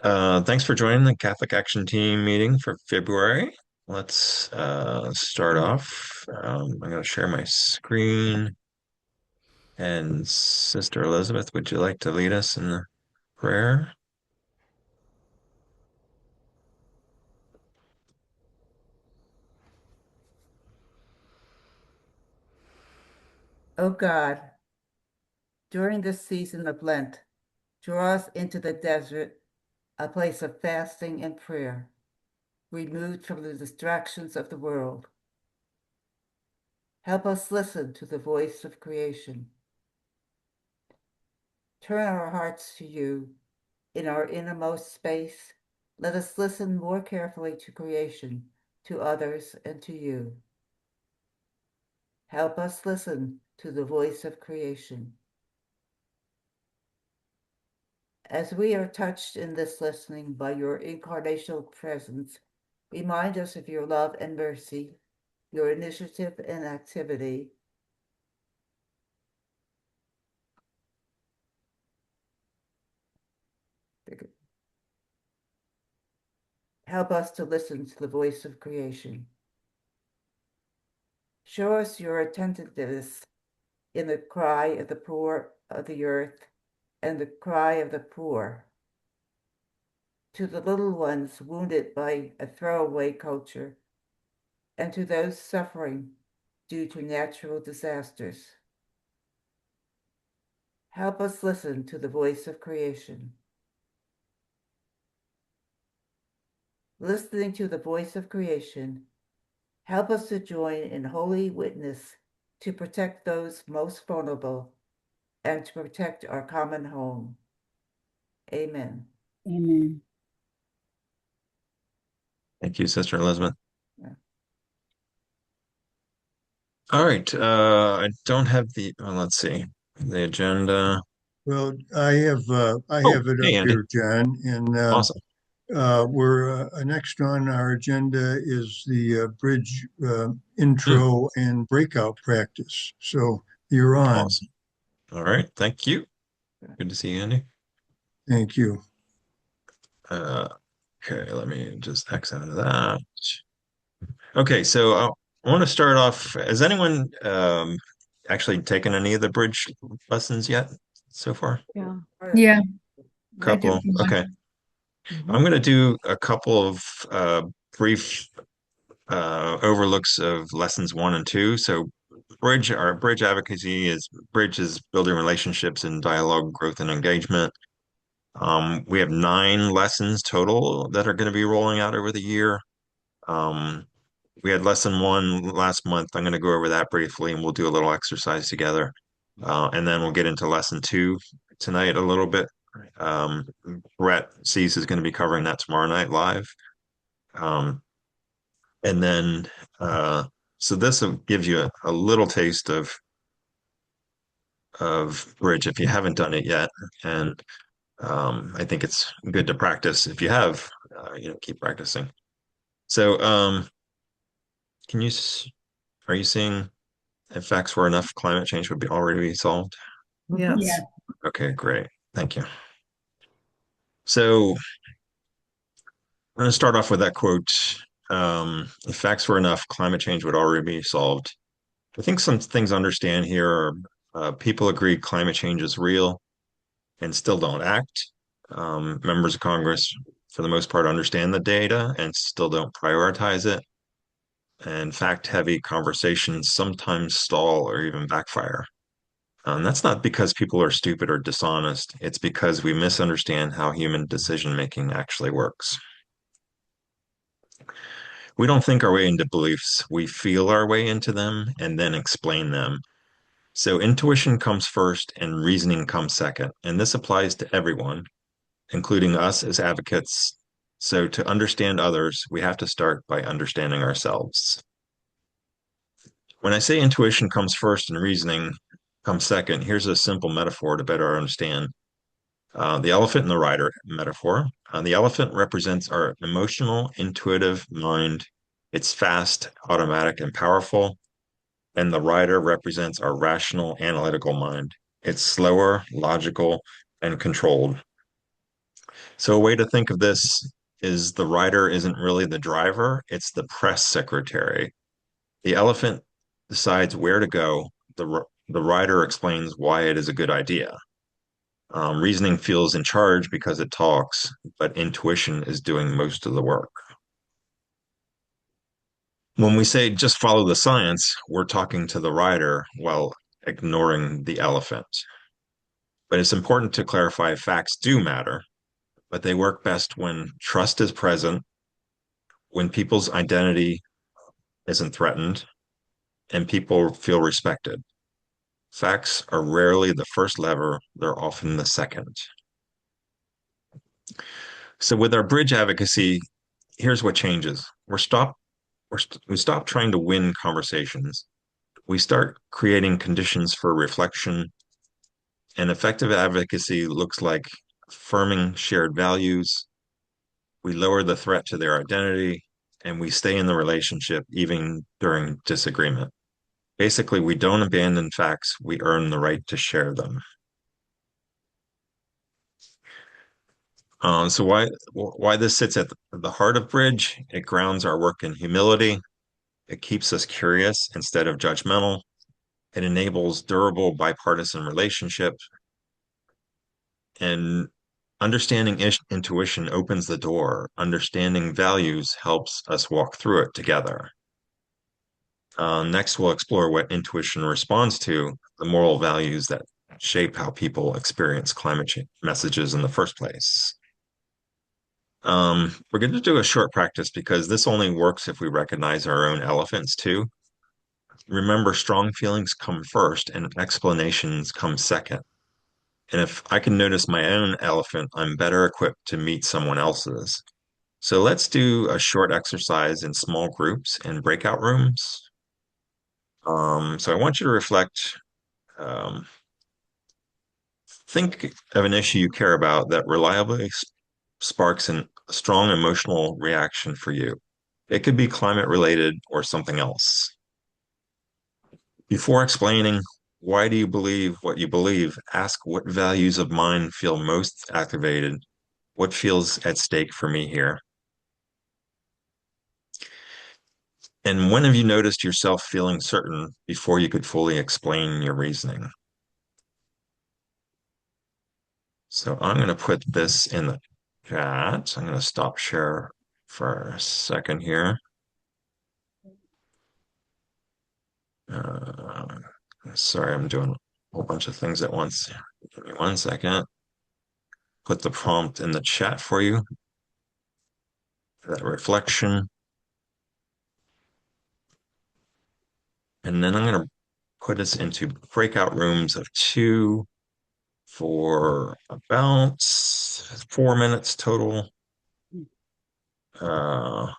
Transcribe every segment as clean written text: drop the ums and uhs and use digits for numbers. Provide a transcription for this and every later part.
Thanks for joining the Catholic Action Team meeting for February. Let's start off. I'm going to share my screen. And Sister Elizabeth, would you like to lead us in the prayer? O God, during this season of Lent, draw us into the desert, a place of fasting and prayer, removed from the distractions of the world. Help us listen to the voice of creation. Turn our hearts to you. In our innermost space, let us listen more carefully to creation, to others, and to you. Help us listen to the voice of creation. As we are touched in this listening by your incarnational presence, remind us of your love and mercy, your initiative and activity. Help us to listen to the voice of creation. Show us your attentiveness in the cry of the poor of the earth and the cry of the poor, to the little ones wounded by a throwaway culture, and to those suffering due to natural disasters. Help us listen to the voice of creation. Listening to the voice of creation, help us to join in holy witness to protect those most vulnerable and to protect our common home. Amen. Amen. Thank you, Sister Elizabeth. Yeah. All right. I don't have let's see, the agenda. Well, I Oh, have it up hey, Andy. here, John, and Awesome. we're next on our agenda is the bridge Hmm, intro and breakout practice. So you're on. awesome. All right. Thank you. Good to see you, Andy. Thank you. Uh, okay, let me just X out of that. Okay, so I want to start off. Has anyone actually taken any of the bridge lessons yet so far? Yeah. Yeah. I do. Couple. Okay. I'm Mhm. going to do a couple of brief overlooks of lessons one and two. So, our bridge advocacy is bridge is building relationships and dialogue, growth, and engagement. We have 9 lessons total that are going to be rolling out over the year. Um, we had lesson one last month. I'm going to go over that briefly and we'll do a little exercise together. And then we'll get into lesson two tonight a little bit. Um, Brett Cease is going to be covering that tomorrow night live. Um, and then, so this gives you a little taste of bridge if you haven't done it yet. And I think it's good to practice if you have, keep practicing. So, can you, are you seeing if facts were enough, climate change would be already be solved? Yes. Okay, great. Thank you. So I'm going to start off with that quote. If facts were enough, climate change would already be solved. I think some things to understand here are people agree climate change is real and still don't act. Members of Congress, for the most part, understand the data and still don't prioritize it. And fact-heavy conversations sometimes stall or even backfire. That's not because people are stupid or dishonest. It's because we misunderstand how human decision making actually works. We don't think our way into beliefs, we feel our way into them and then explain them. So intuition comes first and reasoning comes second. And this applies to everyone, including us as advocates. So to understand others, we have to start by understanding ourselves. When I say intuition comes first and reasoning comes second, here's a simple metaphor to better understand. The elephant and the rider metaphor. The elephant represents our emotional, intuitive mind. It's fast, automatic, and powerful. And the rider represents our rational, analytical mind. It's slower, logical, and controlled. So a way to think of this is the rider isn't really the driver, it's the press secretary. The elephant decides where to go. The rider explains why it is a good idea. Reasoning feels in charge because it talks, but intuition is doing most of the work. When we say just follow the science, we're talking to the rider while ignoring the elephant. But it's important to clarify facts do matter, but they work best when trust is present, when people's identity isn't threatened, and people feel respected. Facts are rarely the first lever, they're often the second. So with our bridge advocacy, here's what changes. We stop trying to win conversations. We start creating conditions for reflection, and effective advocacy looks like affirming shared values. We lower the threat to their identity, and we stay in the relationship even during disagreement. Basically, we don't abandon facts, we earn the right to share them. So why this sits at the heart of Bridge? It grounds our work in humility. It keeps us curious instead of judgmental. It enables durable bipartisan relationships. And understanding intuition opens the door. Understanding values helps us walk through it together. Next, we'll explore what intuition responds to, the moral values that shape how people experience climate change messages in the first place. We're going to do a short practice because this only works if we recognize our own elephants too. Remember, strong feelings come first and explanations come second. And if I can notice my own elephant, I'm better equipped to meet someone else's. So let's do a short exercise in small groups and breakout rooms. So I want you to reflect, um, think of an issue you care about that reliably sparks a strong emotional reaction for you. It could be climate related or something else. Before explaining why do you believe what you believe, ask what values of mine feel most activated. What feels at stake for me here? And when have you noticed yourself feeling certain before you could fully explain your reasoning? So I'm going to put this in the chat. I'm going to stop share for a second here. Uh, Sorry, I'm doing a whole bunch of things at once. Give me 1 second. Put the prompt in the chat for you. That reflection. And then I'm going to put us into breakout rooms of 2 for about 4 minutes total. Uh,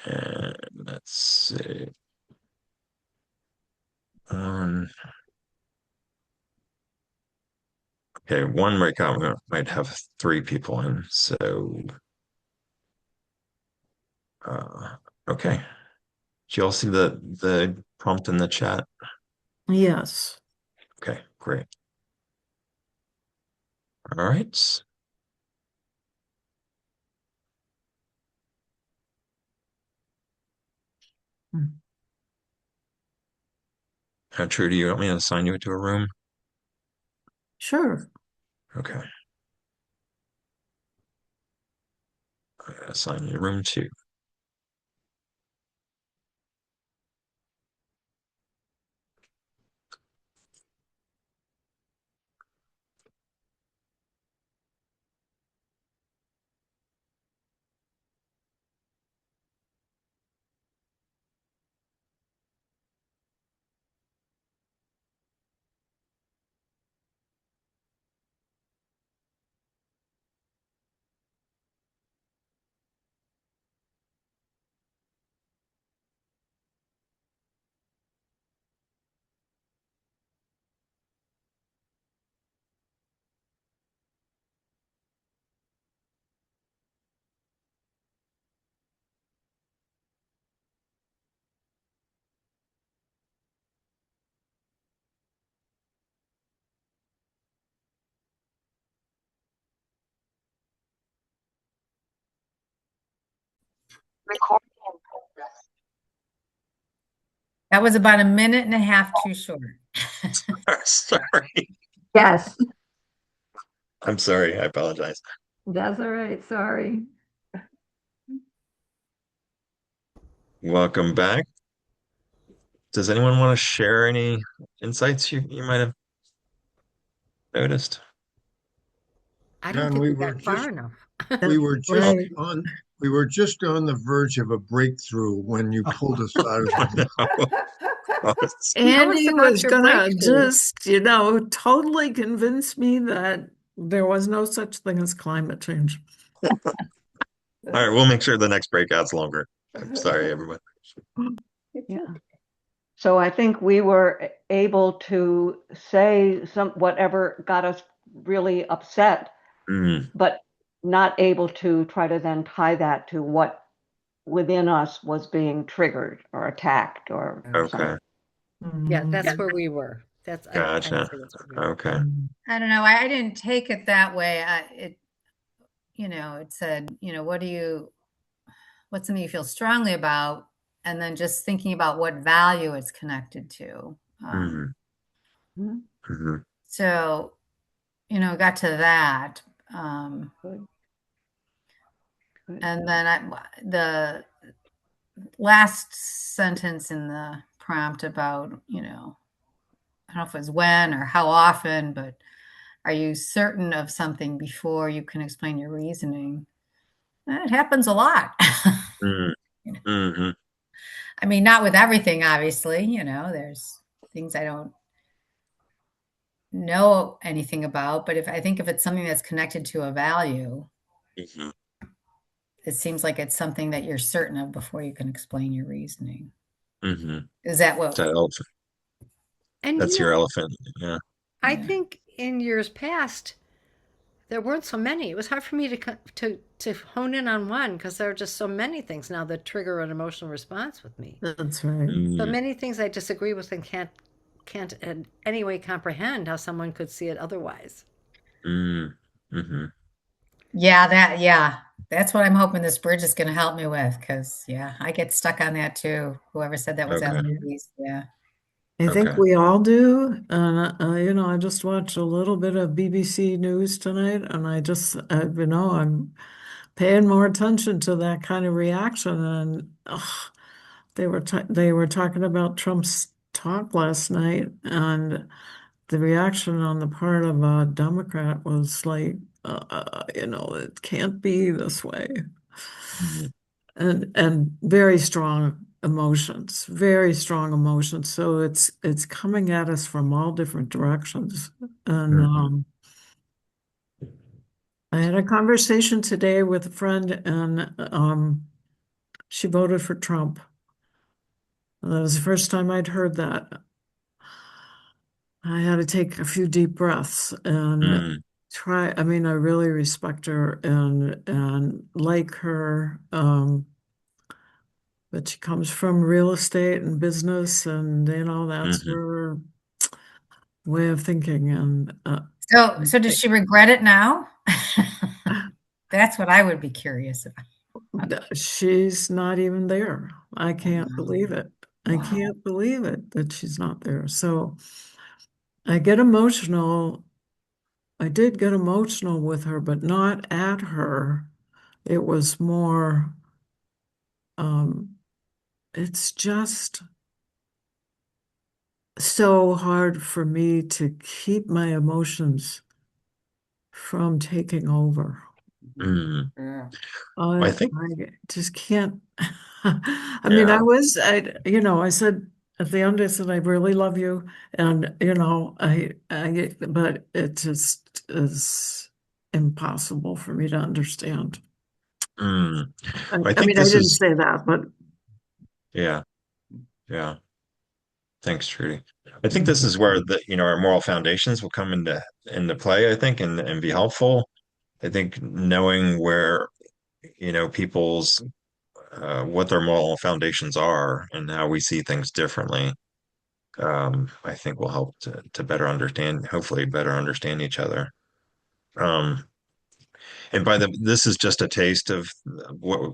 and let's see. Um, okay, one breakout might have 3 people in. So, okay. Did you all see the prompt in the chat? Yes. Okay, great. All right. Mm. Trudy, you want me to assign you to a room? Sure. Okay. I'm gonna assign you room 2. That was about a minute and a half too short. Sorry. Yes, I'm sorry. I apologize. that's all right. Sorry. Welcome back. Does anyone want to share any insights you might have noticed? I don't John, think we we were got far just- enough. We were just Right. on, we were just on the verge of a breakthrough when you pulled us out of it. Andy about was your gonna breakthrough. just, totally convince me that there was no such thing as climate change. All right, we'll make sure the next breakout's longer. I'm sorry, everyone. Yeah. So I think we were able to say whatever got us really upset, Mm, but not able to try to then tie that to what within us was being triggered or attacked or okay, something. Yeah, Mhm. that's where we were. That's I would gotcha. say that's where we were. Okay. I don't know. I didn't take it that way. It said, what's something you feel strongly about? And then just thinking about what value it's connected to. Mhm, Mhm. mhm, So, got to that. Good. Good. And then the last sentence in the prompt about, I don't know if it was when or how often, but are you certain of something before you can explain your reasoning? It happens a lot. mm, mhm, I mean, not with everything, obviously, there's things I don't know anything about, but if it's something that's connected to a value, mhm, it seems like it's something that you're certain of before you can explain your reasoning. mhm. Is that what? That elephant. And That's your elephant. Yeah. I Yeah. think in years past there weren't so many. It was hard for me to hone in on one because there are just so many things now that trigger an emotional response with me. That's right. So Mm, many things I disagree with and can't in any way comprehend how someone could see it otherwise. mm, mhm. Yeah, that's what I'm hoping this bridge is going to help me with. Because I get stuck on that too. Whoever said that was Okay. Eloise. Yeah. I think Okay. we all do. And, I just watched a little bit of BBC News tonight, and I'm paying more attention to that kind of reaction. And they were talking about Trump's talk last night, and the reaction on the part of a Democrat was like, it can't be this way. Mhm, And very strong emotions, very strong emotions. So it's coming at us from all different directions. And mhm, I had a conversation today with a friend, and she voted for Trump. And that was the first time I'd heard that. I had to take a few deep breaths and mm, try. I mean, I really respect her and like her. But she comes from real estate and business, and that's mhm. her way of thinking. And So does she regret it now? That's what I would be curious about. she's not even there. I can't believe it. I Wow. can't believe it that she's not there. So I get emotional. I did get emotional with her, but not at her. It was more, it's just so hard for me to keep my emotions from taking over. Mm. Yeah. I think, I just can't. I mean, yeah. I said at the end, I said, I really love you. And, but it just is impossible for me to understand. Mm. I, I I think mean, I this didn't is, say that, but yeah, yeah. Thanks, Trudy. I think this is where our moral foundations will come into play, I think, and be helpful. I think knowing where, people's what their moral foundations are and how we see things differently, I think will help to better understand, hopefully better understand each other. Um, And this is just a taste of what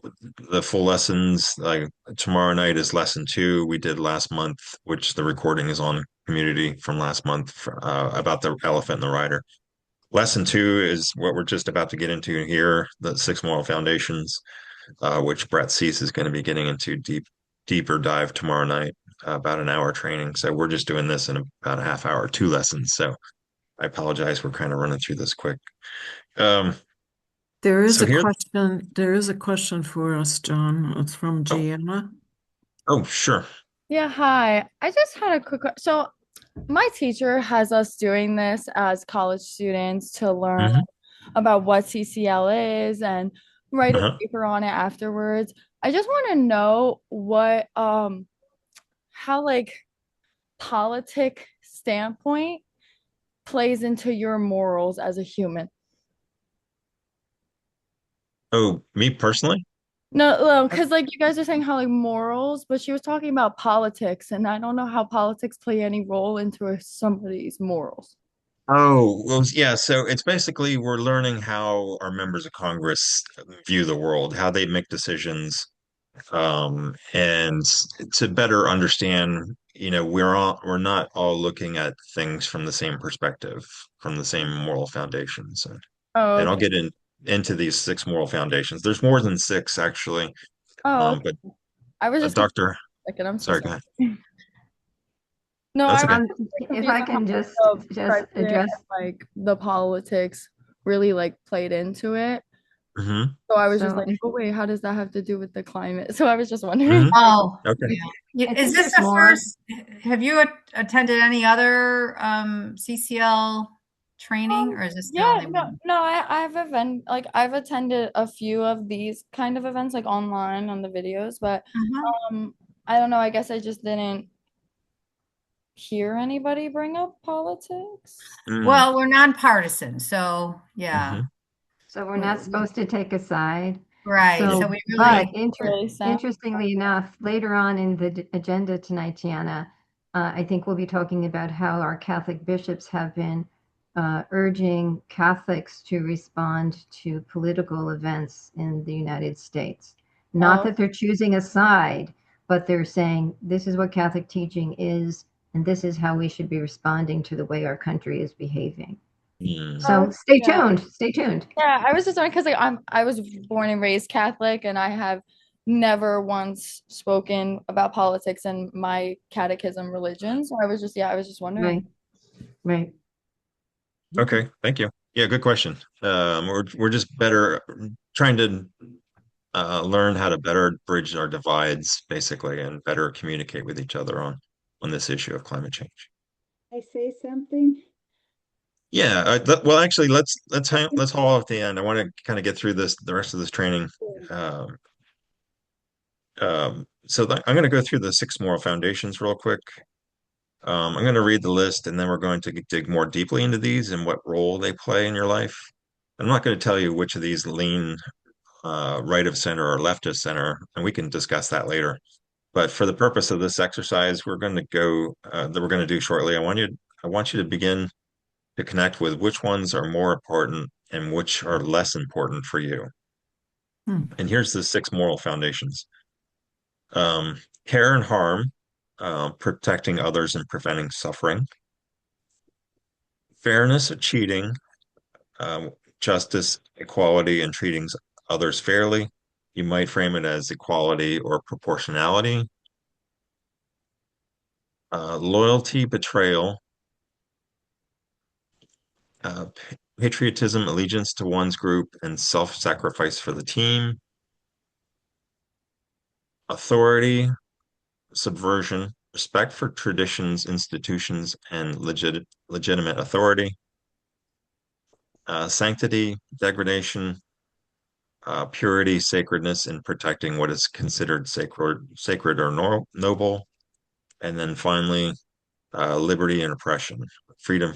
the full lessons. Like tomorrow night is lesson 2 we did last month, which the recording is on community from last month about the elephant and the rider. Lesson 2 is what we're just about to get into here, the 6 moral foundations, which Brett Cease is going to be getting into deeper dive tomorrow night, about an hour training. So we're just doing this in about a half hour, 2 lessons. So I apologize. We're kind of running through this quick. Um, There is so a here, question. There is a question for us, John. It's from oh, Gianna. oh, sure. Yeah, hi. I just had a so my teacher has us doing this as college students to learn Hmm. about what CCL is and write a Uh-huh. paper on it afterwards. I just want to know what how like politic standpoint plays into your morals as a human. Oh, me personally? No, because like you guys are saying how like morals, but she was talking about politics, and I don't know how politics play any role into somebody's morals. Oh, well, yeah. So it's basically we're learning how our members of Congress view the world, how they make decisions, and to better understand, we're not all looking at things from the same perspective, from the same moral foundations. Oh, And I'll okay. get into these 6 moral foundations. There's more than 6 actually. Oh, okay. But I was just confused Doctor, for a second. I'm so sorry, go sorry. ahead. No, That's I okay. was If confused I on how can just the just president address, and like the politics really like played into it. Hmm. So I was just so like, oh wait, how does that have to do with the climate? So I was just wondering. Hmm. Oh, Okay. yeah. I Is think this there's the more. first? Have you attended any other CCL training, or is this the Yeah, only no, one? no, I've attended a few of these kind of events like online on the videos, but Mhm. I don't know, I guess I just didn't hear anybody bring up politics. Mm. Well, we're nonpartisan, so yeah, Hmm. So we're not supposed to take a side. right. So, So we but really, Really sound interestingly enough, later on in the agenda tonight, Gianna, I think we'll be talking about how our Catholic bishops have been urging Catholics to respond to political events in the United States. Not oh that they're choosing a side, but they're saying this is what Catholic teaching is, and this is how we should be responding to the way our country is behaving. Mm. So oh stay yeah. tuned. Stay tuned. Yeah, I was just wondering because like I was born and raised Catholic and I have never once spoken about politics in my catechism religion. So I was just wondering. Right. Right. Okay, thank you. Yeah, good question. We're just better trying to learn how to better bridge our divides, basically, and better communicate with each other on this issue of climate change. I say something? Yeah, well, actually, let's haul off the end. I want to kind of get through the rest of this training. Um, I'm going to go through the 6 moral foundations real quick. I'm going to read the list, and then we're going to dig more deeply into these and what role they play in your life. I'm not going to tell you which of these lean right of center or left of center, and we can discuss that later. But for the purpose of this exercise, we're going to go that we're going to do shortly. I want you to begin to connect with which ones are more important and which are less important for you. And here's the 6 moral foundations: care and harm, protecting others and preventing suffering; fairness, cheating, justice, equality, and treating others fairly. You might frame it as equality or proportionality. Loyalty, betrayal, uh, patriotism, allegiance to one's group, and self-sacrifice for the team; authority, subversion, respect for traditions, institutions, and legitimate authority; sanctity, degradation, purity, sacredness, in protecting what is considered sacred or noble; and then finally, liberty and oppression, freedom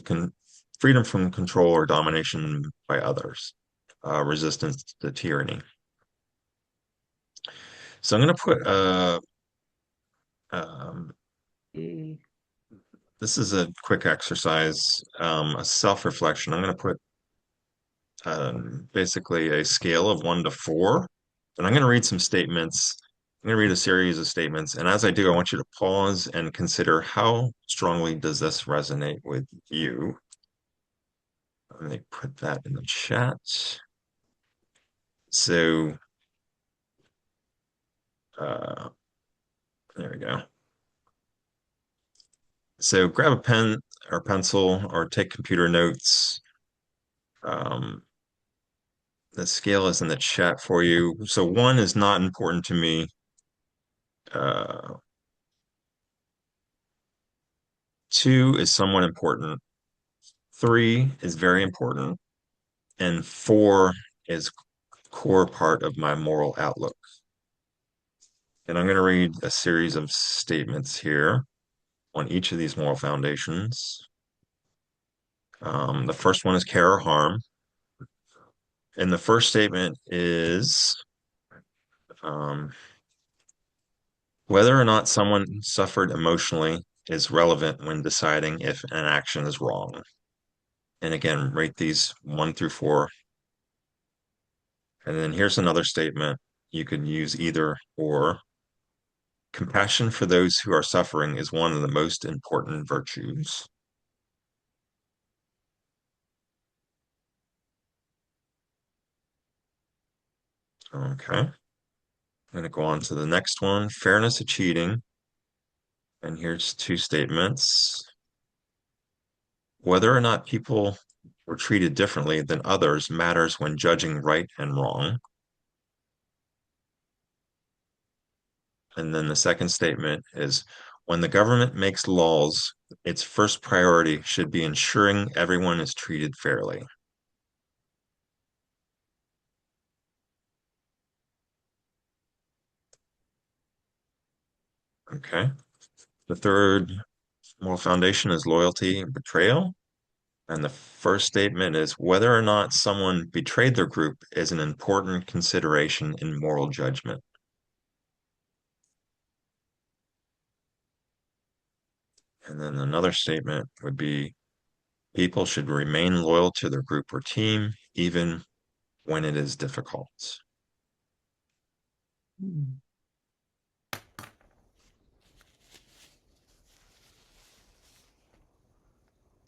from control or domination by others, resistance to tyranny. So I'm going to put um, this is a quick exercise, a self-reflection. I'm going to put basically a scale of 1 to 4. And I'm going to read some statements. I'm going to read a series of statements. And as I do, I want you to pause and consider how strongly does this resonate with you. Let me put that in the chat. So, there we go. So grab a pen or pencil or take computer notes. The scale is in the chat for you. So 1 is not important to me. 2 is somewhat important. 3 is very important. And 4 is core part of my moral outlook. And I'm going to read a series of statements here on each of these moral foundations. The first one is care or harm. And the first statement is whether or not someone suffered emotionally is relevant when deciding if an action is wrong. And again, rate these 1 through 4. And then here's another statement. You could use either or. Compassion for those who are suffering is one of the most important virtues. Okay. I'm going to go on to the next one, fairness of cheating. And here's 2 statements. Whether or not people were treated differently than others matters when judging right and wrong. And then the second statement is when the government makes laws, its first priority should be ensuring everyone is treated fairly. Okay. The third moral foundation is loyalty and betrayal. And the first statement is whether or not someone betrayed their group is an important consideration in moral judgment. And then another statement would be people should remain loyal to their group or team, even when it is difficult.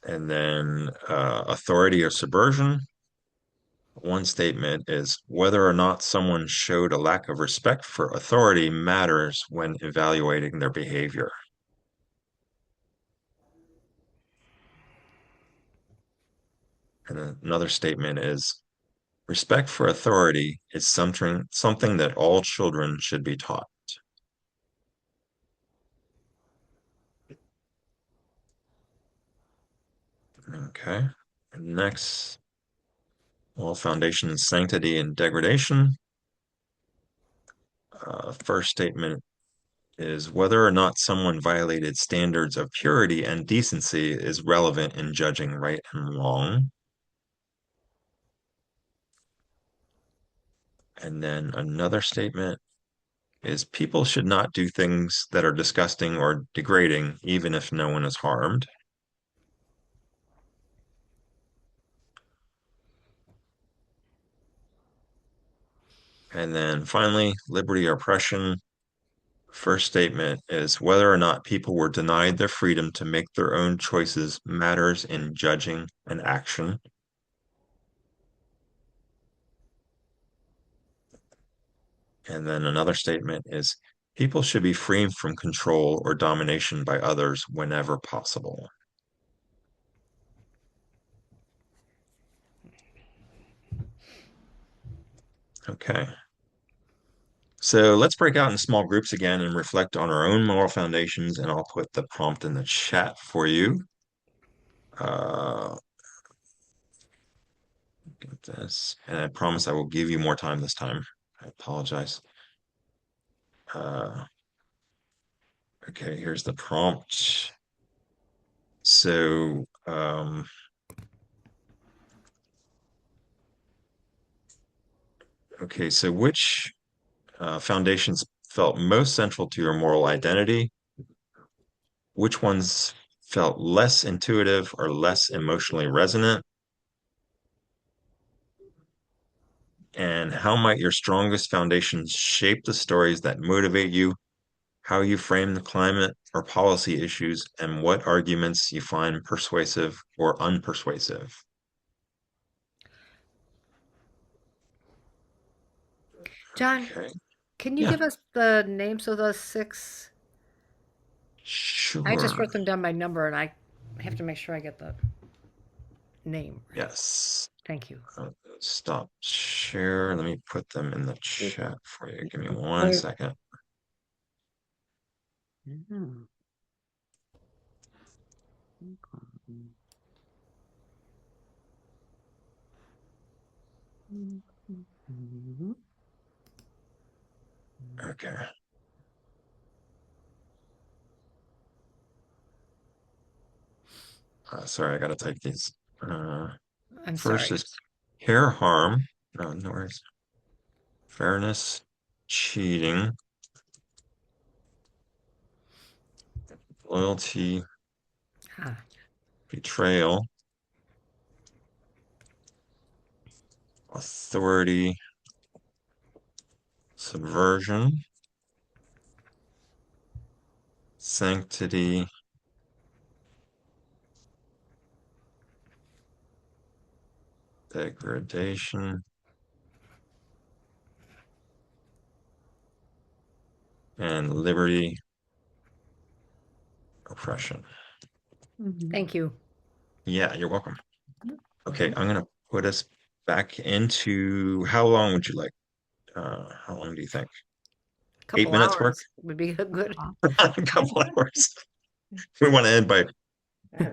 And then authority or subversion. One statement is whether or not someone showed a lack of respect for authority matters when evaluating their behavior. And another statement is respect for authority is something that all children should be taught. Okay. Next, well, foundation is sanctity and degradation. First statement is whether or not someone violated standards of purity and decency is relevant in judging right and wrong. And then another statement is people should not do things that are disgusting or degrading, even if no one is harmed. And then finally, liberty or oppression. First statement is whether or not people were denied their freedom to make their own choices matters in judging an action. And then another statement is people should be free from control or domination by others whenever possible. Okay. So let's break out in small groups again and reflect on our own moral foundations, and I'll put the prompt in the chat for you. Get this, and I promise I will give you more time this time. I apologize. Okay, here's the prompt. So, okay, so which foundations felt most central to your moral identity? Which ones felt less intuitive or less emotionally resonant? And how might your strongest foundations shape the stories that motivate you, how you frame the climate or policy issues, and what arguments you find persuasive or unpersuasive? John, Okay. can you Yeah. give us the names of those 6? I just Sure. wrote them down by number, and I have to make sure I get the name right. Yes. Thank you. Stop share. Let me put them in the chat for you. Give me one I- second. Okay. Sorry, I gotta type these. I'm First sorry. is care harm. No, no worries. Fairness, cheating, loyalty, Ah, betrayal, authority, subversion, sanctity, degradation, and liberty, oppression. thank you. Yeah, you're welcome. Okay, I'm gonna put us back into how long would you like? How long do you think? A 8 couple minutes work? hours would be good. A couple hours. We want to end by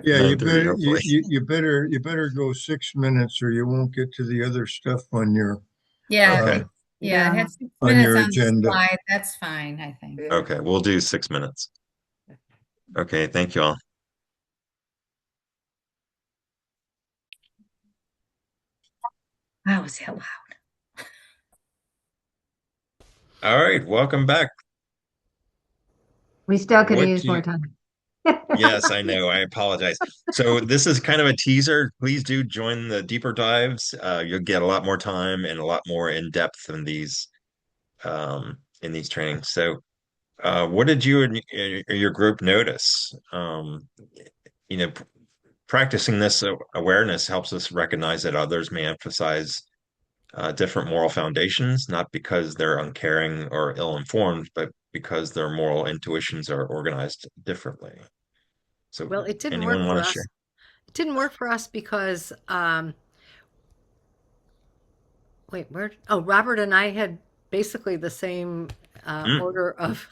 Yeah, you 9:30, better, hopefully. you better go 6 minutes or you won't get to the other stuff on your, Yeah, Okay. it had 6 on minutes your on the agenda. slide. That's fine, I think. Yeah. Okay, we'll do 6 minutes. Okay, thank you all. Wow, was that loud? All right, welcome back. We still could What use do more you- time. Yes, I know. I apologize. So this is kind of a teaser. Please do join the deeper dives. You'll get a lot more time and a lot more in depth in these trainings. So, what did you and your group notice? You know, practicing this awareness helps us recognize that others may emphasize different moral foundations, not because they're uncaring or ill-informed, but because their moral intuitions are organized differently. So, Well, it didn't anyone work want for to us. share? It didn't work for us because wait, Robert and I had basically the same order of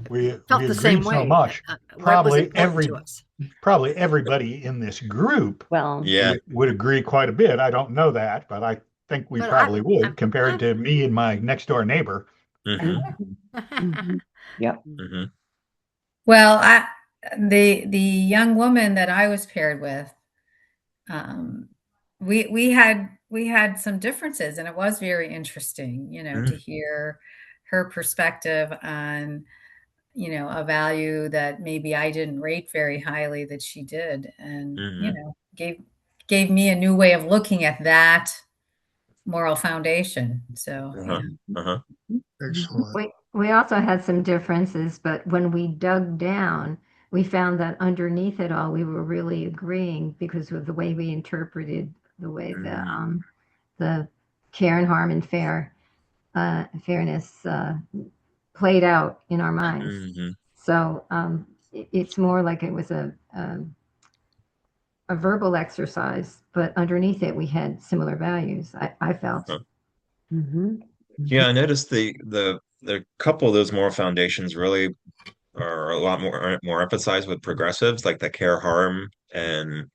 We felt we the same agreed so way. much. What was Probably important to us. probably everybody in this group Well, Yeah. would agree quite a bit. I don't know that, but I think we But probably would I'm- compared to me and my next door neighbor. Mm-hmm. yep. Mm-hmm. Well, the young woman that I was paired with, we had some differences, and it was very interesting, to hear her perspective on, a value that maybe I didn't rate very highly that she did, and gave me a new way of looking at that moral foundation. So, Uh-huh. Uh-huh. Excellent. We also had some differences, but when we dug down, we found that underneath it all, we were really agreeing because of the way we interpreted the way the care and harm and fairness played out in our minds. Mm-hmm. So it's more like it was a verbal exercise, but underneath it, we had similar values. I felt. Huh. Yeah, I noticed the couple of those moral foundations really are a lot more emphasized with progressives, like the care harm and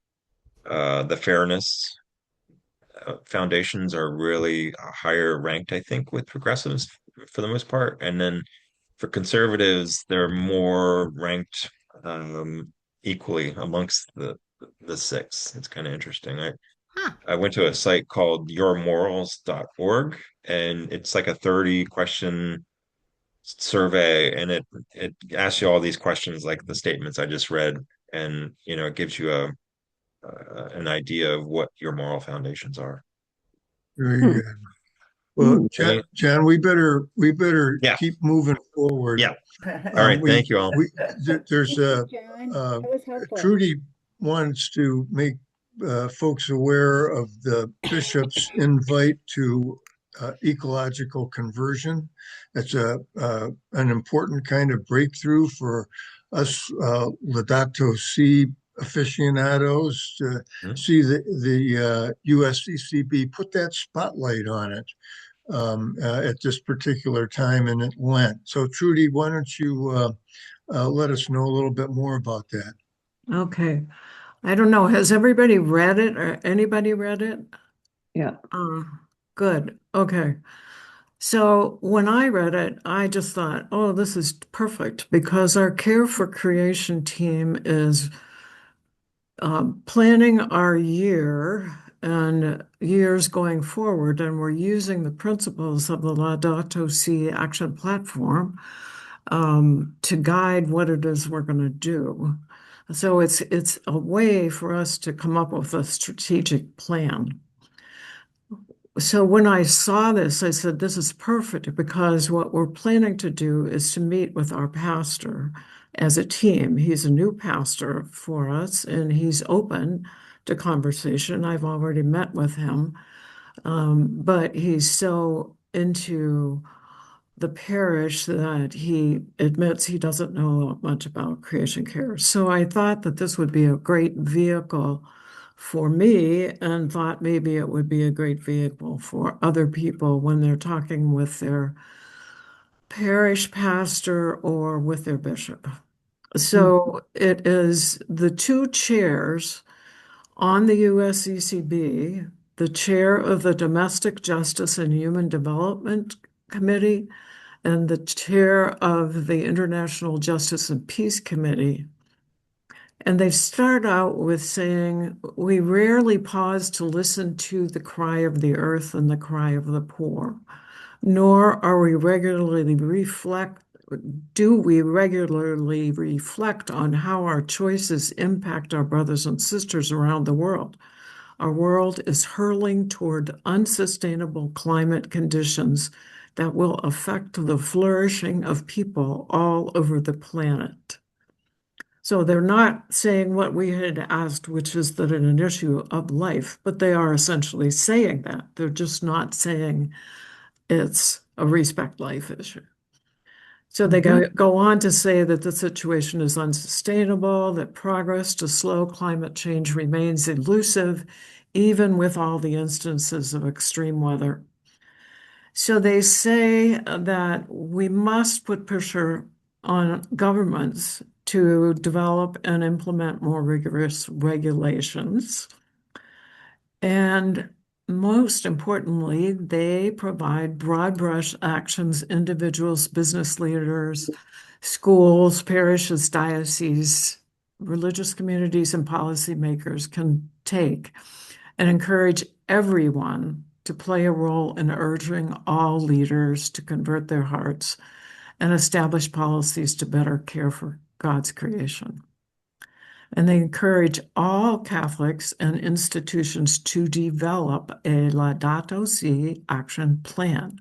the fairness foundations are really higher ranked, I think, with progressives for the most part. And then for conservatives, they're more ranked equally amongst the 6. It's kind of interesting. I went to a site called yourmorals.org, and it's like a 30 question survey, and it asks you all these questions like the statements I just read, and it gives you an idea of what your moral foundations are. Very good. Well, Ooh. John, we better Yeah. keep moving forward. Yeah. All right. Thank you all. There's Thank you, John. That was helpful. Trudy wants to make folks aware of the bishop's invite to ecological conversion. It's an important kind of breakthrough for us Laudato Si aficionados to see the USCCB put that spotlight on it at this particular time in Lent. So Trudy, why don't you let us know a little bit more about that? Okay. I don't know. Has everybody read it or anybody read it? Yeah. Good. Okay. So when I read it, I just thought, oh, this is perfect because our Care for Creation team is planning our year and years going forward, and we're using the principles of the Laudato Si Action Platform to guide what it is we're going to do. So it's a way for us to come up with a strategic plan. So when I saw this, I said, this is perfect because what we're planning to do is to meet with our pastor as a team. He's a new pastor for us and he's open to conversation. I've already met with him, but he's so into the parish that he admits he doesn't know much about creation care. So I thought that this would be a great vehicle for me and thought maybe it would be a great vehicle for other people when they're talking with their parish pastor or with their bishop. So it is the two chairs on the USCCB, the chair of the Domestic Justice and Human Development Committee and the chair of the International Justice and Peace Committee. And they start out with saying, we rarely pause to listen to the cry of the earth and the cry of the poor, nor are we do we regularly reflect on how our choices impact our brothers and sisters around the world. Our world is hurling toward unsustainable climate conditions that will affect the flourishing of people all over the planet. So they're not saying what we had asked, which is that it's an issue of life, but they are essentially saying that. They're just not saying it's a respect life issue. So they go on to say that the situation is unsustainable, that progress to slow climate change remains elusive, even with all the instances of extreme weather. So they say that we must put pressure on governments to develop and implement more rigorous regulations. And most importantly, they provide broad brush actions individuals, business leaders, schools, parishes, dioceses, religious communities, and policymakers can take and encourage everyone to play a role in urging all leaders to convert their hearts and establish policies to better care for God's creation. And they encourage all Catholics and institutions to develop a Laudato Si action plan.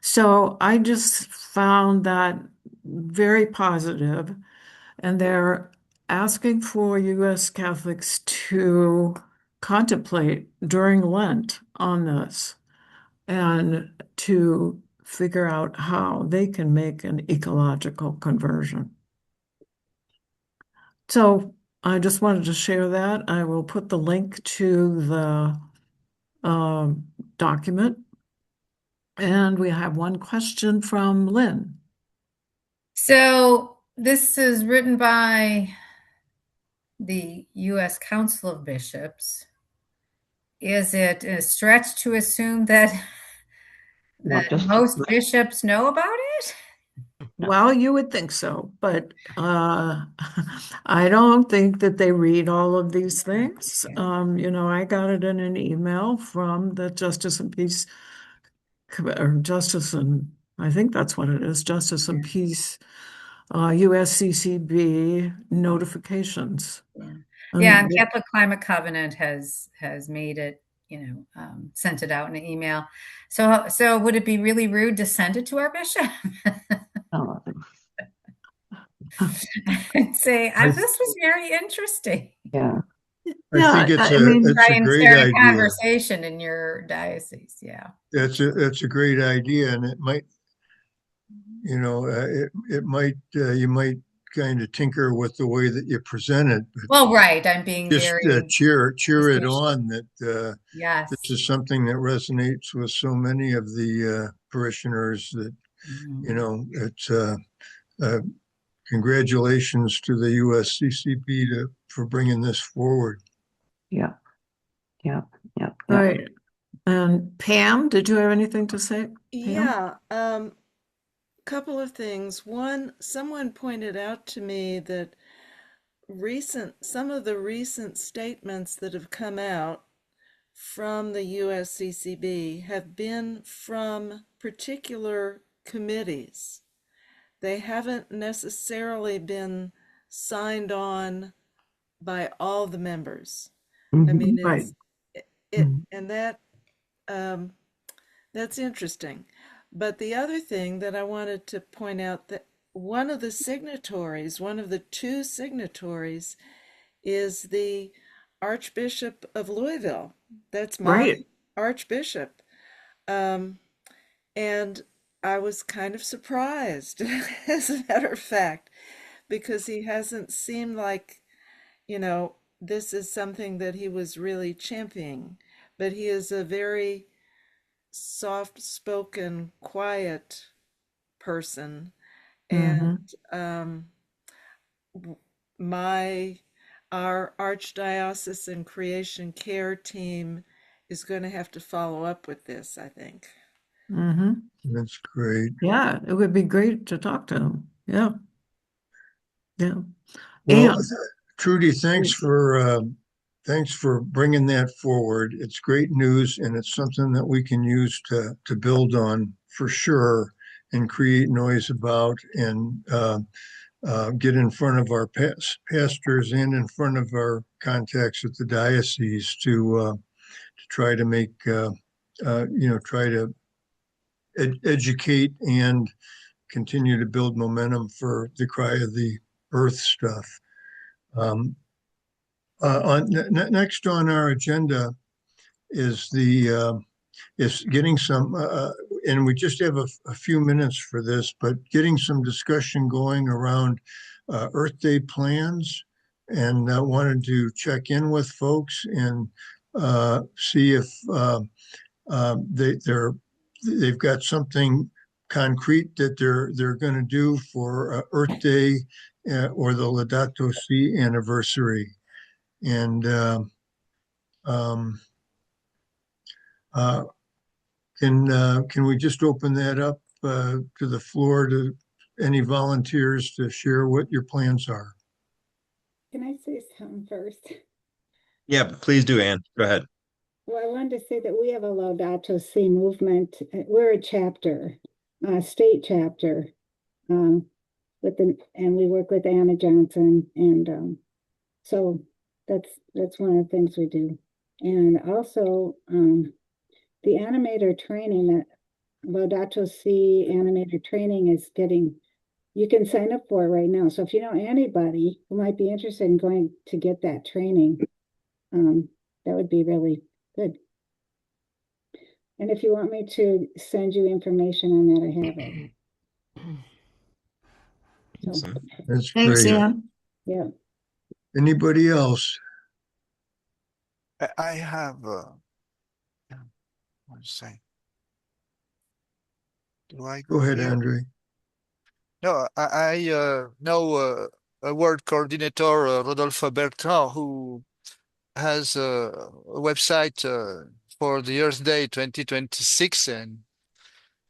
So I just found that very positive, and they're asking for U.S. Catholics to contemplate during Lent on this and to figure out how they can make an ecological conversion. So I just wanted to share that. I will put the link to the document. And we have one question from Lynn. So this is written by the U.S. Council of Bishops. Is it a stretch to assume that most bishops know about it? Well, you would think so, but I don't think that they read all of these things. I got it in an email from the Justice and Peace, or Justice and, I think that's what it is, Justice and Peace, USCCB notifications. Yeah, and Catholic Climate Covenant has made it, sent it out in an email. So would it be really rude to send it to our bishop? Oh, And say, this was very interesting. Yeah. I think I mean, it's Try a and great start a idea. conversation in your diocese. Yeah. That's a great idea, and it might, it might, you might kind of tinker with the way that you present it, but Well, right. I'm being just very cheer it facetious. on that Yes. this is something that resonates with so many of the parishioners that, it's congratulations to the USCCB for bringing this forward. Yeah. right. And Pam, did you have anything to say? Pam? Yeah, couple of things. One, someone pointed out to me that some of the recent statements that have come out from the USCCB have been from particular committees. They haven't necessarily been signed on by all the members. I mean, Right. and that that's interesting. But the other thing that I wanted to point out, that one of the two signatories is the Archbishop of Louisville. That's my Right. Archbishop. And I was kind of surprised, as a matter of fact, because he hasn't seemed like, this is something that he was really championing. But he is a very soft-spoken, quiet person. And our Archdiocesan Creation Care team is going to have to follow up with this, I think. That's great. Yeah, it would be great to talk to him. Yeah. Well, And Trudy, thanks for bringing that forward. It's great news, and it's something that we can use to build on for sure, and create noise about, and get in front of our pastors and in front of our contacts at the diocese to try to make try to educate and continue to build momentum for the Cry of the Earth stuff. Next on our agenda is getting some, and we just have a few minutes for this, but getting some discussion going around Earth Day plans, and wanted to check in with folks and see if they've got something concrete that they're going to do for Earth Day or the Laudato Si anniversary. And can we just open that up to the floor to any volunteers to share what your plans are? Can I say something first? Yeah, please do, Ann. Go ahead. Well, I wanted to say that we have a Laudato Si movement. We're a chapter, a state chapter, and we work with Anna Johnson, and so that's one of the things we do. And also, the animator training, that Laudato Si animator training is you can sign up for it right now. So if you know anybody who might be interested in going to get that training, that would be really good. And if you want me to send you information on that, I have it. So, That's thanks, great. Ann. yeah. Anybody else? I have, what to say? Do I Go ahead, here? Andre. No, I know a word coordinator, Rodolphe Bertrand, who has a website for the Earth Day 2026, and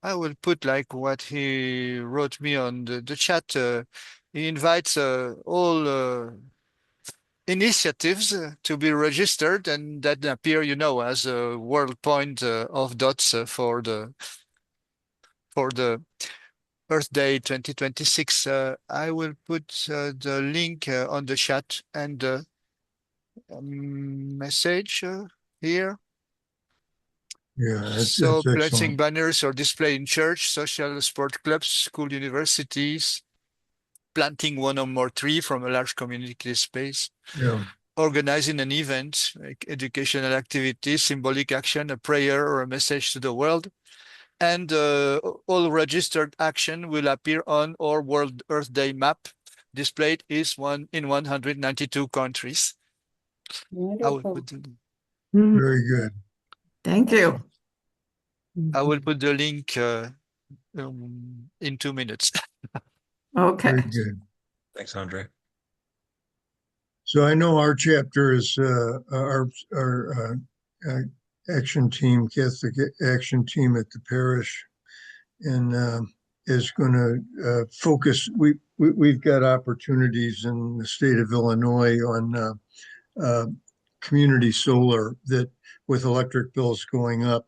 I will put like what he wrote me on the chat. He invites all initiatives to be registered and that appear, as a world point of dots for the Earth Day 2026. I will put the link on the chat and message here. Yeah, that's So placing excellent. banners or display in church, social sport clubs, school, universities, planting one or more tree from a large community space, Yeah, organizing an event, like educational activity, symbolic action, a prayer or a message to the world, and all registered action will appear on our World Earth Day map. Displayed is in 192 countries. I will Wonderful. put the, very good. Thank you. I will put the link in 2 minutes. Okay. Very good. Thanks, Andre. So I know our chapter is our action team, Catholic action team at the parish, and is going to focus. We've got opportunities in the state of Illinois on community solar that, with electric bills going up,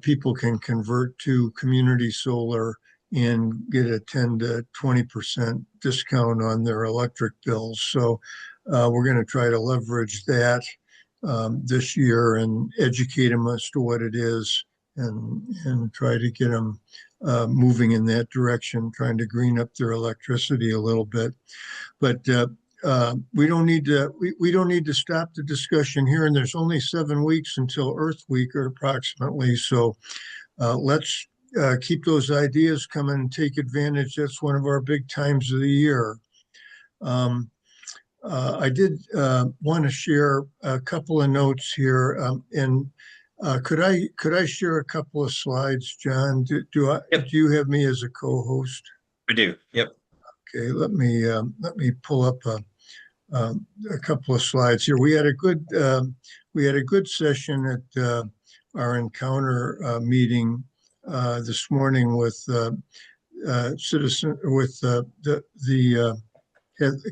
people can convert to community solar and get a 10 to 20% discount on their electric bills. So we're going to try to leverage that this year and educate them as to what it is, and try to get them moving in that direction, trying to green up their electricity a little bit. But we don't need to stop the discussion here. And there's only 7 weeks until Earth Week, or approximately. So let's keep those ideas coming and take advantage. That's one of our big times of the year. I did want to share a couple of notes here, and could I share a couple of slides, John? Do you have me as a co-host? We do. Yep. Okay, let me pull up a couple of slides here. We had a good session at our encounter meeting this morning with the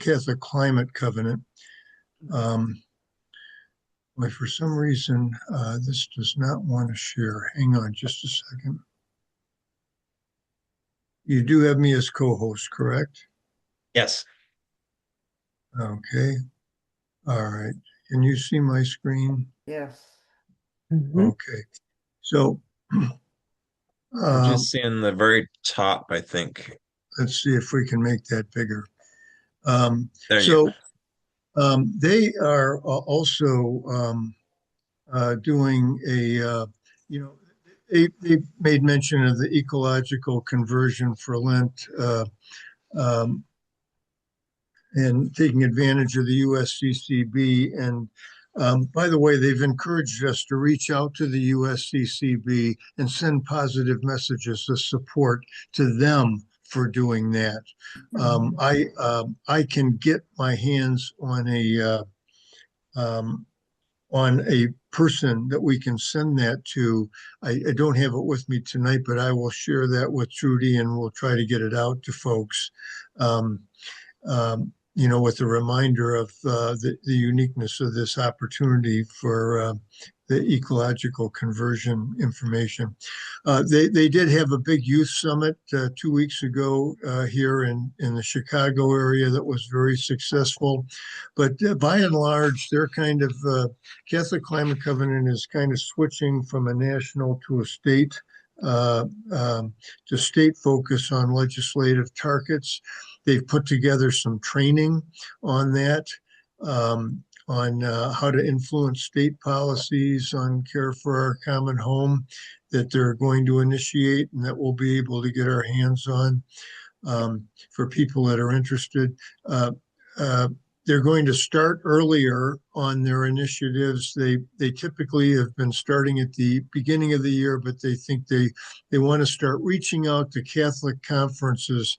Catholic Climate Covenant. For some reason, this does not want to share. Hang on just a second. You do have me as co-host, correct? Yes. Okay. All right. Can you see my screen? Yes. Okay. So I'm just seeing the very top, I think. let's see if we can make that bigger. There you So they are also doing they made mention of the ecological conversion for Lent, and taking advantage of the USCCB. And by the way, they've encouraged us to reach out to the USCCB and send positive messages of support to them for doing that. I can get my hands on a person that we can send that to. I don't have it with me tonight, but I will share that with Trudy, and we'll try to get it out to folks. With a reminder of the uniqueness of this opportunity for the ecological conversion information. They did have a big youth summit 2 weeks ago here in the Chicago area that was very successful. But by and large, they're kind of, Catholic Climate Covenant is kind of switching from a national to a state focus on legislative targets. They've put together some training on that, on how to influence state policies on care for our common home, that they're going to initiate, and that we'll be able to get our hands on for people that are interested. They're going to start earlier on their initiatives. They typically have been starting at the beginning of the year, but they think they want to start reaching out to Catholic conferences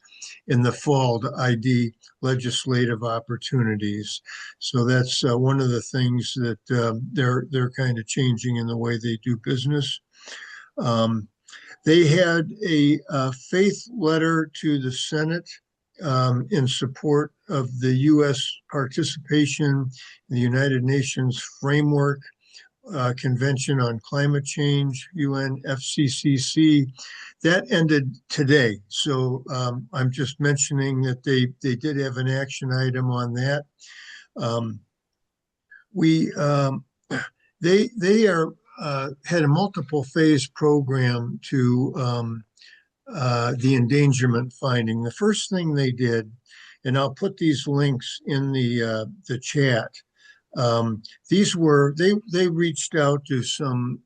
in the fall to ID legislative opportunities. So that's one of the things that they're kind of changing in the way they do business. They had a faith letter to the Senate in support of the U.S. participation in the United Nations Framework Convention on Climate Change, UNFCCC. That ended today. So I'm just mentioning that they did have an action item on that. They are had a multiple phase program to the endangerment finding. The first thing they did, and I'll put these links in the chat. These were they reached out to some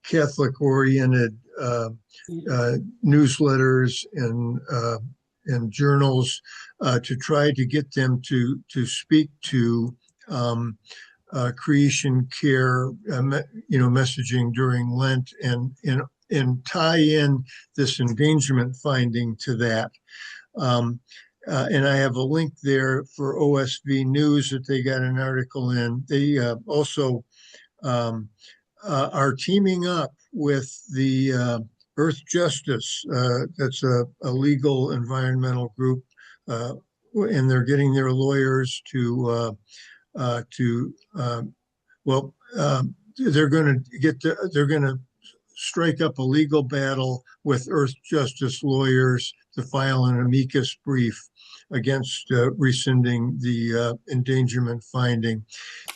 Catholic-oriented newsletters and journals to try to get them to speak to creation care, messaging during Lent, and tie in this endangerment finding to that. And I have a link there for OSV News that they got an article in. They also are teaming up with the Earth Justice. That's a legal environmental group, and they're getting their lawyers they're going to strike up a legal battle with Earth Justice lawyers to file an amicus brief against rescinding the endangerment finding.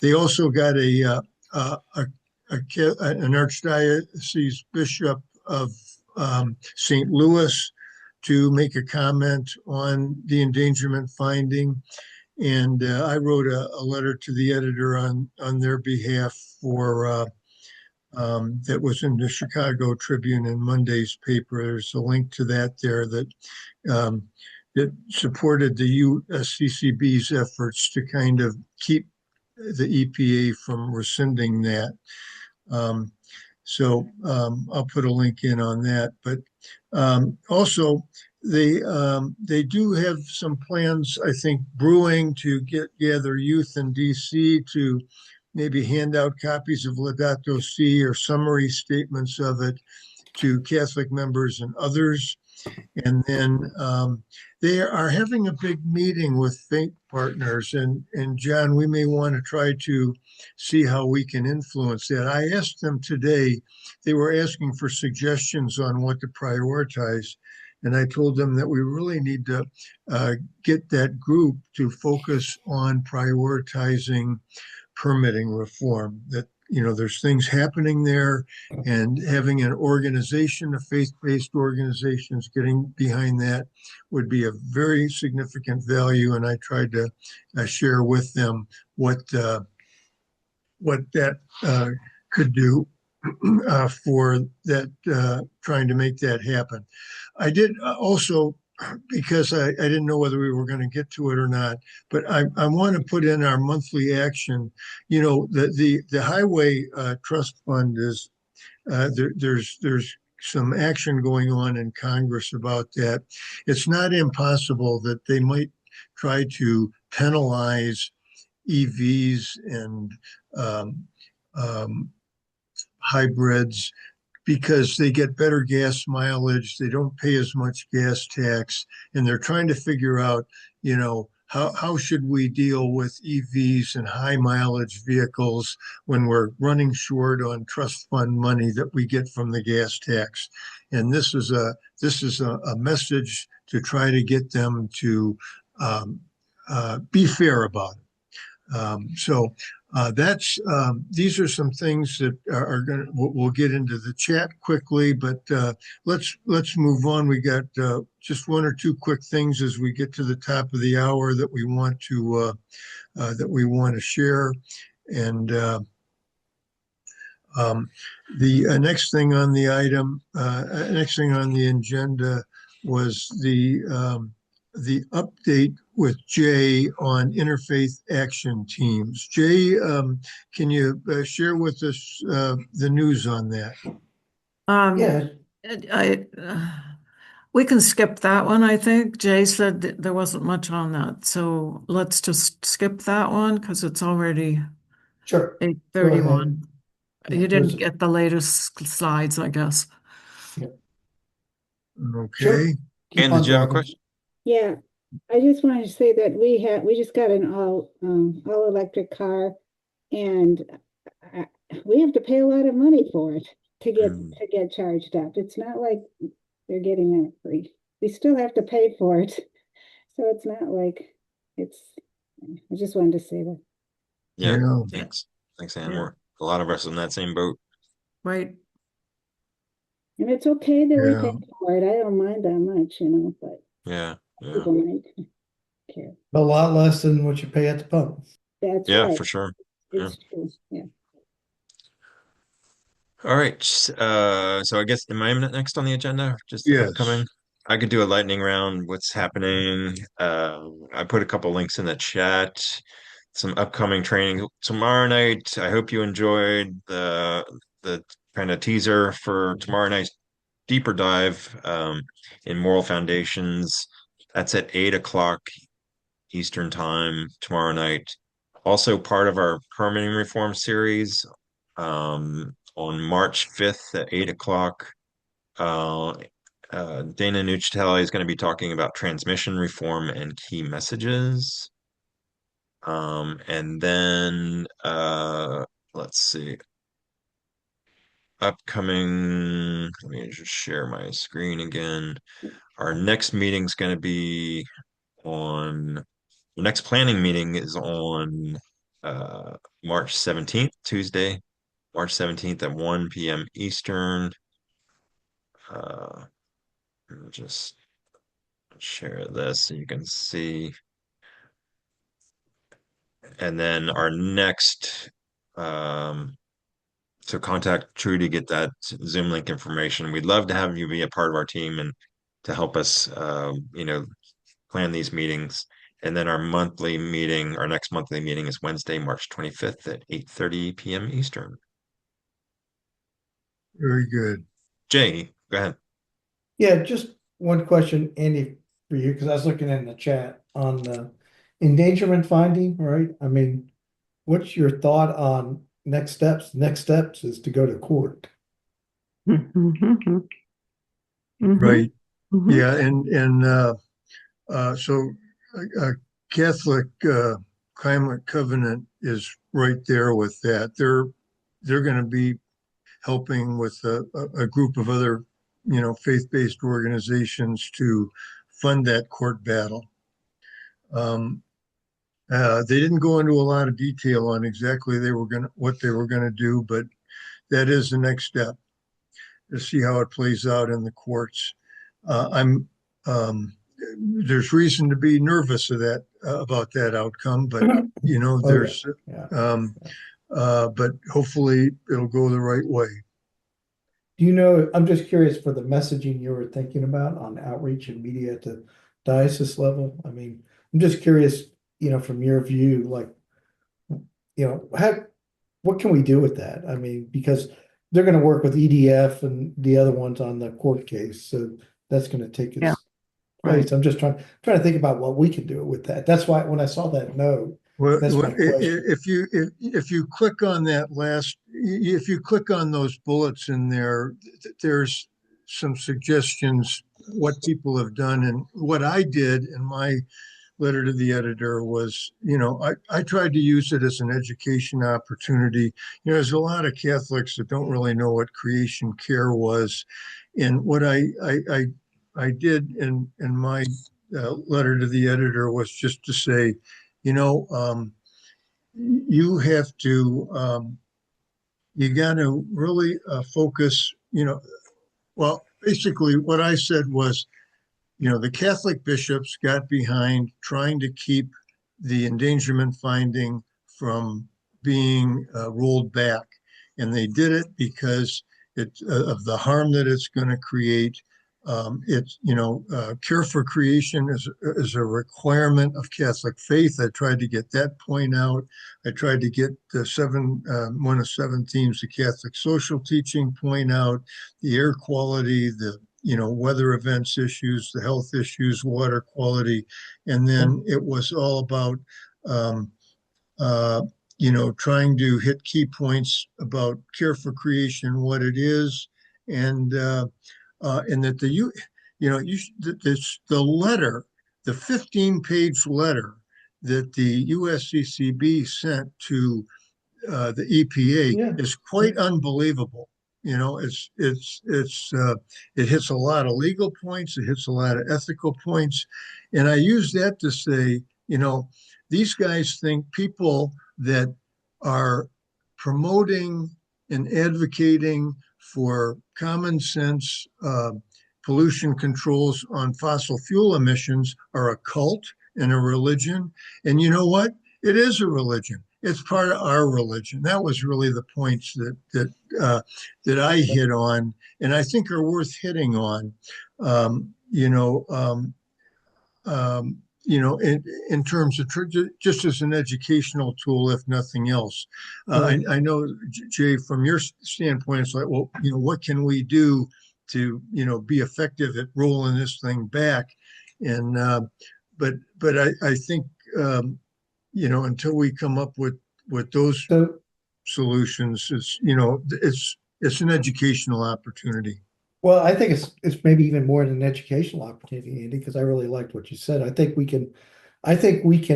They also got an archdiocese bishop of St. Louis to make a comment on the endangerment finding. And I wrote a letter to the editor on their behalf for that was in the Chicago Tribune and Monday's paper. There's a link to that there that supported the USCCB's efforts to kind of keep the EPA from rescinding that. So I'll put a link in on that. But also, they do have some plans, I think, brewing to gather youth in DC to maybe hand out copies of Laudato Si or summary statements of it to Catholic members and others. And then they are having a big meeting with faith partners. And John, we may want to try to see how we can influence that. I asked them today, they were asking for suggestions on what to prioritize. And I told them that we really need to get that group to focus on prioritizing permitting reform, that there's things happening there, and having an organization, a faith-based organizations getting behind that would be a very significant value. And I tried to share with them what that could do for that, trying to make that happen. I did also, because I didn't know whether we were going to get to it or not, but I want to put in our monthly action. The Highway Trust Fund is there's some action going on in Congress about that. It's not impossible that they might try to penalize EVs and hybrids because they get better gas mileage, they don't pay as much gas tax, and they're trying to figure out, how should we deal with EVs and high mileage vehicles when we're running short on trust fund money that we get from the gas tax. And this is a message to try to get them to be fair about it. These are some things that are going to, we'll get into the chat quickly, but let's move on. We got just one or two quick things as we get to the top of the hour that we want to share. And the next thing on the agenda was the update with Jay on interfaith action teams. Jay, can you share with us the news on that? We can skip that one, I think. Jay said that there wasn't much on that. So let's just skip that one because it's already 8:31. You didn't get the latest slides, I guess. Okay. And did you have a question? Yeah, I just wanted to say that we just got an all electric car, and we have to pay a lot of money for it to get charged up. It's not like they're getting it free. We still have to pay for it, so it's not like it's. I just wanted to say that. Yeah. Thanks, Anne. a lot of us in that same boat. Right. And it's okay that we Yeah. pay for it. I don't mind that much, you know, but Yeah, yeah, people might care. A lot less than what you pay at the pump. That's yeah, right. for sure. It's true. Yeah. All right. So I guess am I next on the agenda? Just Yes. upcoming. I could do a lightning round. What's happening? I put a couple links in the chat. Some upcoming training tomorrow night. I hope you enjoyed the kind of teaser for tomorrow night's deeper dive in moral foundations. That's at 8 o'clock Eastern time tomorrow night. Also part of our permitting reform series. On March 5th at 8 o'clock, Dana Nucitelli is going to be talking about transmission reform and key messages. And then let's see. Upcoming, let me just share my screen again. Our next meeting's going to be the next planning meeting is on March 17th, Tuesday, March 17th at 1 p.m. Eastern. Let me just share this so you can see. And then our next, so contact True to get that Zoom link information. We'd love to have you be a part of our team and to help us, plan these meetings. And then our next monthly meeting is Wednesday, March 25th at 8:30 p.m. Eastern. Very good. Jay, go ahead. Yeah, just one question, Andy, for you, because I was looking in the chat on the endangerment finding, right? I mean, what's your thought on next steps? Next steps is to go to court. Right. Mhm. Yeah. So Catholic Climate Covenant is right there with that. They're going to be helping with a group of other, faith-based organizations to fund that court battle. They didn't go into a lot of detail on exactly what they were gonna do, but that is the next step to see how it plays out in the courts. There's reason to be nervous about that outcome, but there's Yeah. but hopefully it'll go the right way. Do you know, I'm just curious for the messaging you were thinking about on outreach and media at the diocese level. I mean, I'm just curious, from your view, like, what can we do with that? I mean, because they're going to work with EDF and the other ones on the court case, so that's going to take its Yeah. place. I'm just trying to think about what we can do with that. That's why when I saw that note, Well, that's my question. if you click on if you click on those bullets in there, there's some suggestions what people have done. And what I did in my letter to the editor was, I tried to use it as an education opportunity. There's a lot of Catholics that don't really know what creation care was. And what I did in my letter to the editor was just to say, you have to, you got to really focus, well, basically what I said was, the Catholic bishops got behind trying to keep the endangerment finding from being rolled back. And they did it because of the harm that it's going to create. Care for creation is a requirement of Catholic faith. I tried to get that point out. I tried to get one of 7 themes of Catholic social teaching point out, the air quality, the weather events issues, the health issues, water quality. And then it was all about, trying to hit key points about care for creation, what it is, and that the letter, the 15-page letter that the USCCB sent to the EPA is quite unbelievable. It hits a lot of legal points. It hits a lot of ethical points. And I use that to say, these guys think people that are promoting and advocating for common sense pollution controls on fossil fuel emissions are a cult and a religion. And you know what? It is a religion. It's part of our religion. That was really the points that I hit on, and I think are worth hitting on. In terms of just as an educational tool, if nothing else. I know, Jay, from your standpoint, it's like, well, what can we do to, be effective at rolling this thing back? And but I think until we come up with those solutions, it's an educational opportunity. Well, I think it's maybe even more than an educational opportunity, Andy, because I really liked what you said. I think we can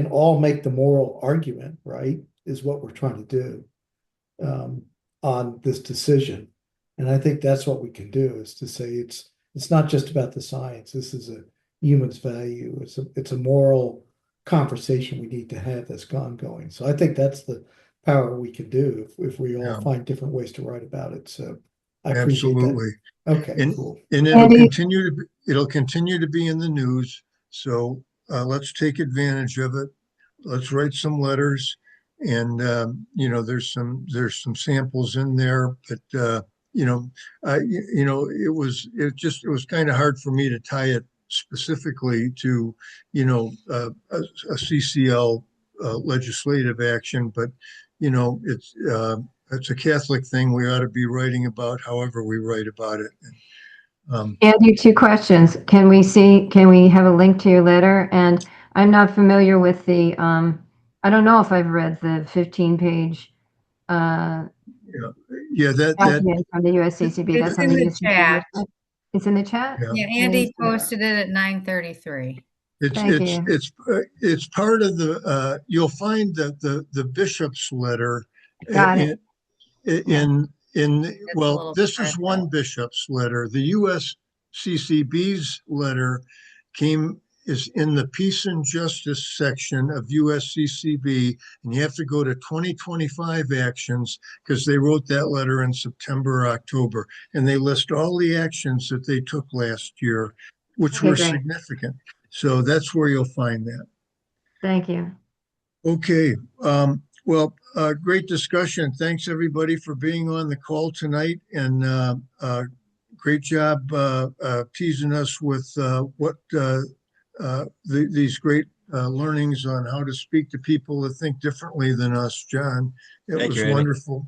all make the moral argument, right? Is what we're trying to do on this decision. And I think that's what we can do, is to say it's not just about the science. This is a human's value. It's a moral conversation we need to have that's ongoing. So I think that's the power we can do if we all find different ways to write about it. So I appreciate Absolutely. that. Okay, and, cool. And it'll continue to be in the news. So let's take advantage of it. Let's write some letters, and there's some samples in there, but it was kind of hard for me to tie it specifically to a CCL legislative action, but it's a Catholic thing we ought to be writing about, however we write about it. Andy, 2 questions. Can we have a link to your letter? And I'm not familiar with the, I don't know if I've read the 15-page that document from the USCCB. It's in the chat. It's in the chat? Yeah, Andy posted it at 9:33. It's part of the, you'll find that the bishop's letter Got it. This is one bishop's letter. The USCCB's letter is in the Peace and Justice section of USCCB, and you have to go to 2025 actions because they wrote that letter in September or October, and they list all the actions that they took last year, which were significant. So that's where you'll find that. Thank you. Okay. Great discussion. Thanks everybody for being on the call tonight, and great job teasing us with these great learnings on how to speak to people that think differently than us, John. It was wonderful.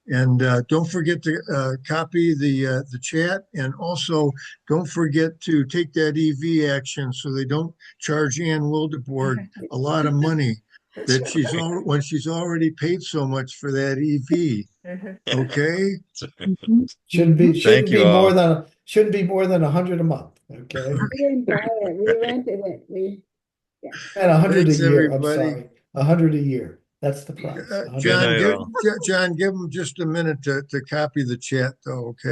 And don't forget to copy the chat, and also don't forget to take that EV action so they don't charge Ann Wildeboard a lot of money that when she's already paid so much for that EV. Okay. Shouldn't be more than 100 a month. Okay. We didn't buy it. We rented it. And 100 Thanks, a year. everybody. I'm sorry, 100 a year. That's the price. John, give them just a minute to copy the chat, though. Okay.